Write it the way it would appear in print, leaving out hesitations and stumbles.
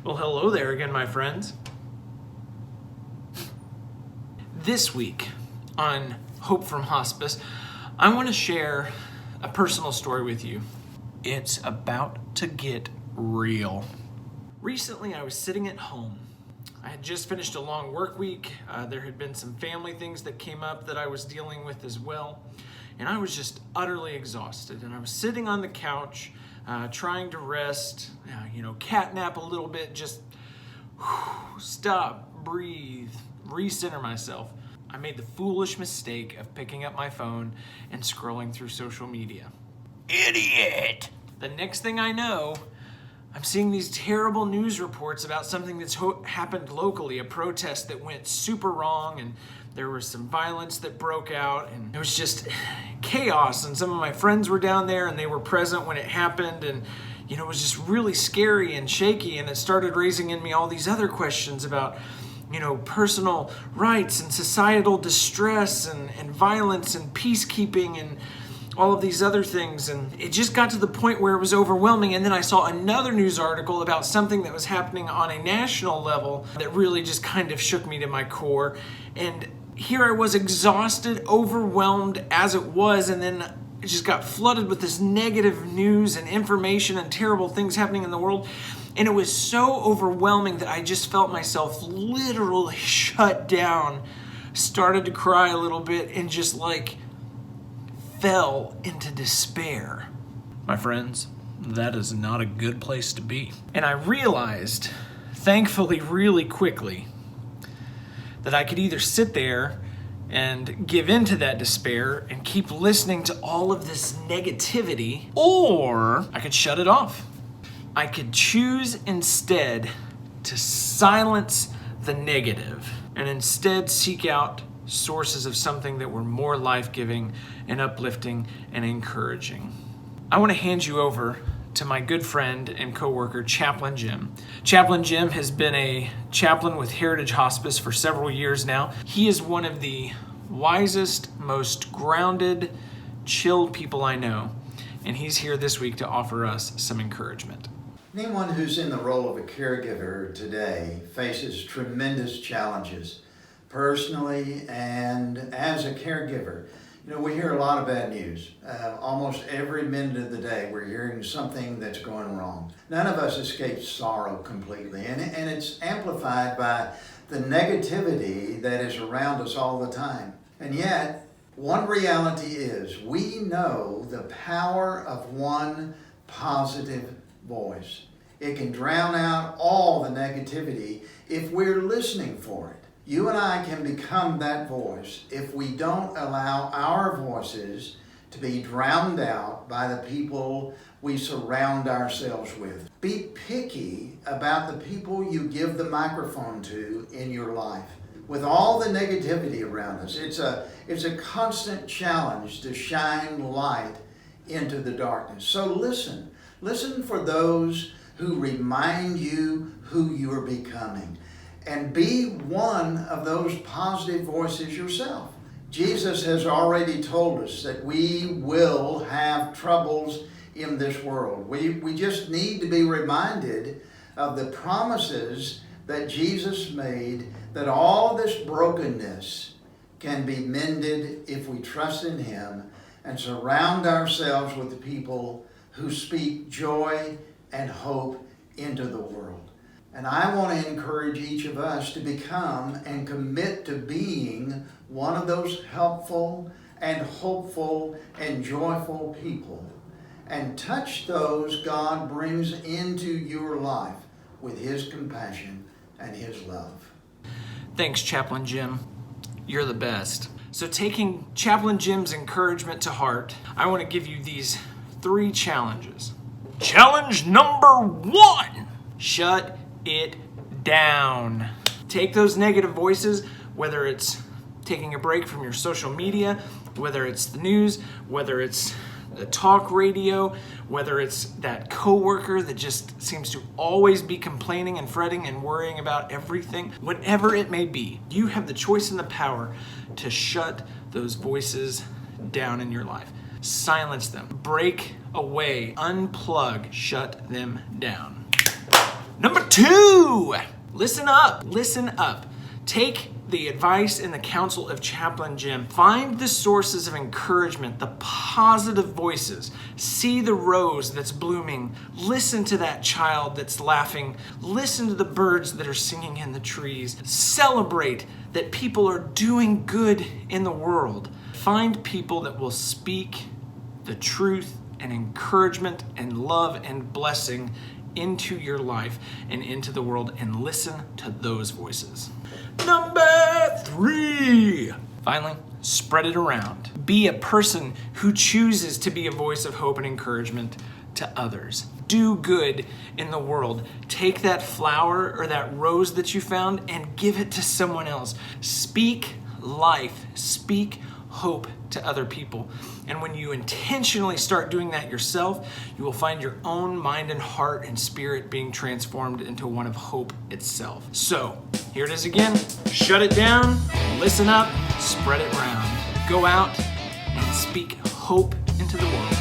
Well, hello there again, my friends. This week on Hope from Hospice, I want to share a personal story with you. It's about to get real. Recently, I was sitting at home. I had just finished a long work week. There had been some family things that came up that I was dealing with as well. And I was just utterly exhausted. And I was sitting on the couch, trying to rest, cat nap a little bit, just stop, breathe, recenter myself. I made the foolish mistake of picking up my phone and scrolling through social media. Idiot! The next thing I know, I'm seeing these terrible news reports about something that's happened locally, a protest that went super wrong, and there was some violence that broke out, and it was just chaos, and some of my friends were down there, and they were present when it happened, and it was just really scary and shaky, and it started raising in me all these other questions about personal rights and societal distress and violence and peacekeeping and all of these other things. And it just got to the point where it was overwhelming. And then I saw another news article about something that was happening on a national level that really just kind of shook me to my core. And here I was, exhausted, overwhelmed as it was, and then it just got flooded with this negative news and information and terrible things happening in the world. And it was so overwhelming that I just felt myself literally shut down, started to cry a little bit, and just fell into despair. My friends, that is not a good place to be. And I realized, thankfully really quickly, that I could either sit there and give in to that despair and keep listening to all of this negativity, or I could shut it off. I could choose instead to silence the negative and instead seek out sources of something that were more life-giving and uplifting and encouraging. I want to hand you over to my good friend and coworker, Chaplain Jim. Chaplain Jim has been a chaplain with Heritage Hospice for several years now. He is one of the wisest, most grounded, chilled people I know, and he's here this week to offer us some encouragement. Anyone who's in the role of a caregiver today faces tremendous challenges, personally and as a caregiver. We hear a lot of bad news. Almost every minute of the day we're hearing something that's going wrong. None of us escape sorrow completely, and it's amplified by the negativity that is around us all the time. And yet, one reality is we know the power of one positive voice. It can drown out all the negativity if we're listening for it. You and I can become that voice if we don't allow our voices to be drowned out by the people we surround ourselves with. Be picky about the people you give the microphone to in your life. With all the negativity around us, it's a constant challenge to shine light into the darkness. So listen for those who remind you who you are becoming. And be one of those positive voices yourself. Jesus has already told us that we will have troubles in this world. We just need to be reminded of the promises that Jesus made, that all this brokenness can be mended if we trust in Him and surround ourselves with people who speak joy and hope into the world. And I want to encourage each of us to become and commit to being one of those helpful and hopeful and joyful people, and touch those God brings into your life with His compassion and His love. Thanks, Chaplain Jim. You're the best. So taking Chaplain Jim's encouragement to heart, I want to give you these 3 challenges. Challenge number 1, shut it down. Take those negative voices, whether it's taking a break from your social media, whether it's the news, whether it's the talk radio, whether it's that coworker that just seems to always be complaining and fretting and worrying about everything, whatever it may be, you have the choice and the power to shut those voices down in your life. Silence them, break away, unplug, shut them down. Number 2. 2, listen up, listen up. Take the advice and the counsel of Chaplain Jim. Find the sources of encouragement, the positive voices. See the rose that's blooming. Listen to that child that's laughing. Listen to the birds that are singing in the trees. Celebrate that people are doing good in the world. Find people that will speak the truth and encouragement and love and blessing into your life and into the world, and listen to those voices. Number 3, finally, spread it around. Be a person who chooses to be a voice of hope and encouragement to others. Do good in the world. Take that flower or that rose that you found and give it to someone else. Speak life. Speak hope to other people. And when you intentionally start doing that yourself, you will find your own mind and heart and spirit being transformed into one of hope itself. So, here it is again. Shut it down, listen up, spread it round. Go out and speak hope into the world.